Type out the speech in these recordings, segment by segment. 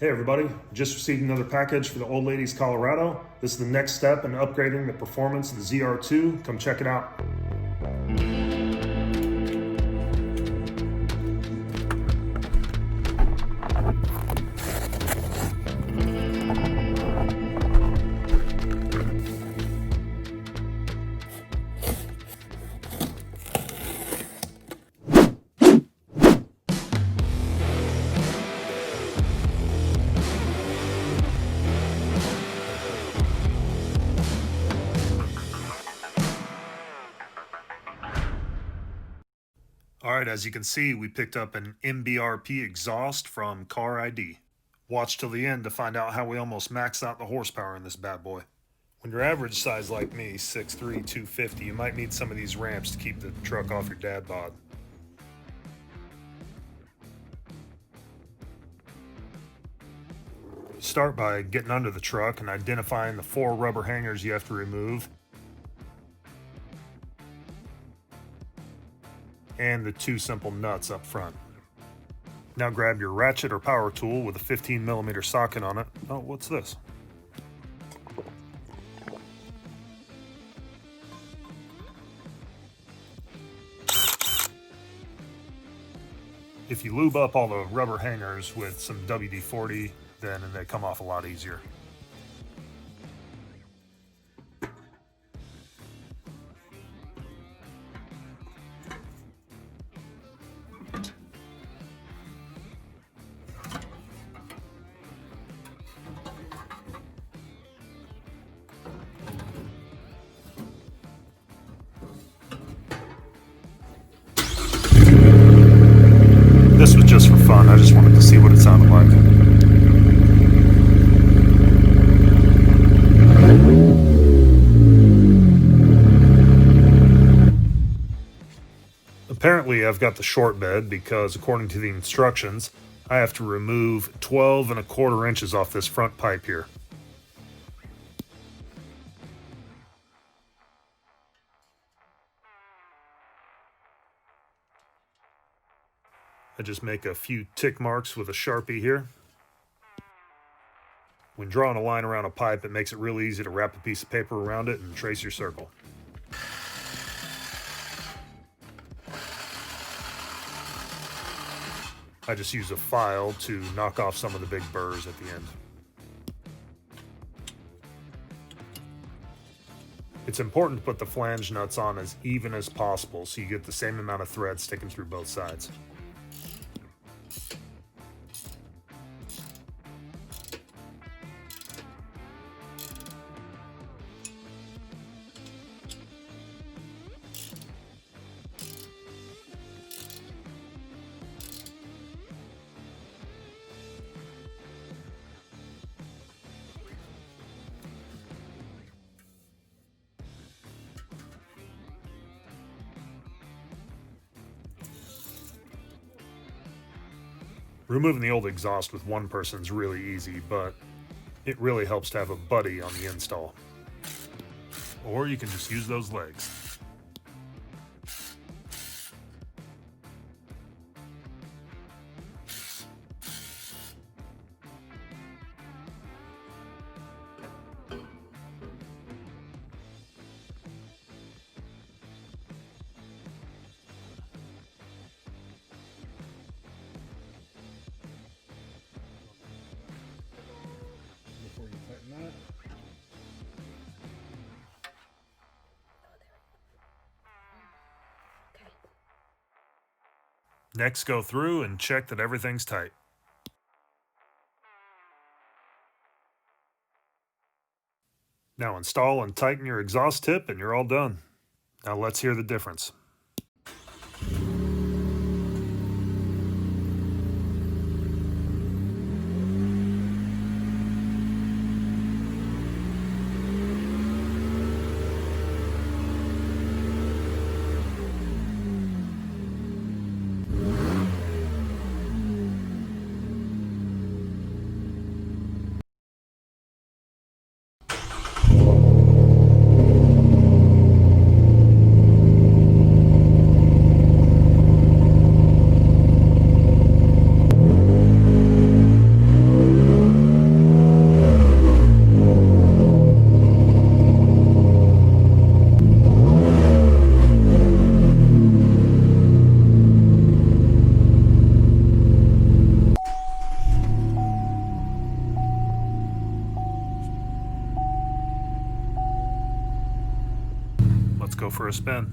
Hey everybody, just received another package for the old lady's Colorado. This is the next step in upgrading the performance of the ZR2. Come check it out. Alright, as you can see, we picked up an Mbrp exhaust from CARID. Watch till the end to find out how we almost maxed out the horsepower in this bad boy. When you're average size like me, 6'3", 250, you might need some of these ramps to keep the truck off your dad bod. Start by getting under the truck and identifying the 4 rubber hangers you have to remove, and the 2 simple nuts up front. Now grab your ratchet or power tool with a 15mm socket on it. Oh, what's this? If you lube up all the rubber hangers with some WD-40, then they come off a lot easier. This was just for fun. I just wanted to see what it sounded like. Apparently I've got the short bed because according to the instructions, I have to remove 12 1/4 inches off this front pipe here. I just make a few tick marks with a Sharpie here. When drawing a line around a pipe, it makes it real easy to wrap a piece of paper around it and trace your circle. I just use a file to knock off some of the big burrs at the end. It's important to put the flange nuts on as even as possible so you get the same amount of thread sticking through both sides. Removing the old exhaust with one person is really easy, but it really helps to have a buddy on the install. Or you can just use those legs. Before you tighten that. Okay. Next, go through and check that everything's tight. Now install and tighten your exhaust tip and you're all done. Now let's hear the difference. go for a spin.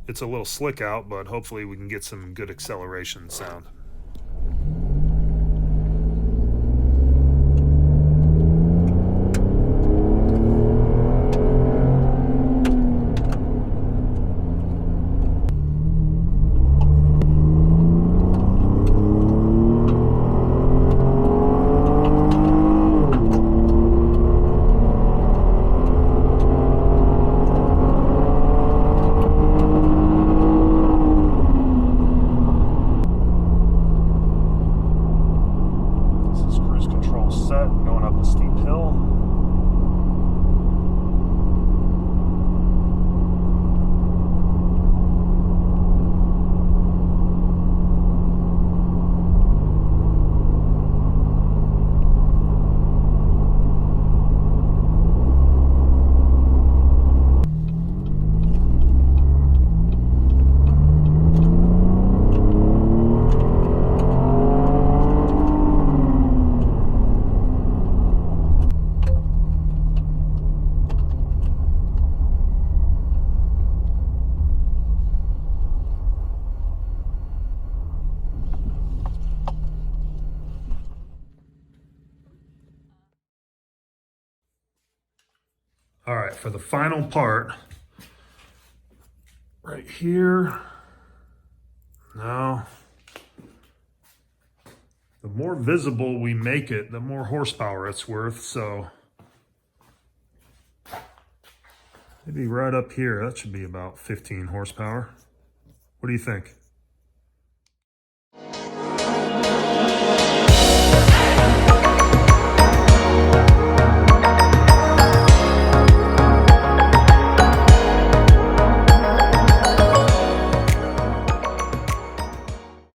It's a little slick out, but hopefully we can get some good acceleration sound. Going up a steep hill. All right, for the final part, right here, now, the more visible we make it, the more horsepower it's worth, so maybe right up here, that should be about 15 horsepower. What do you think?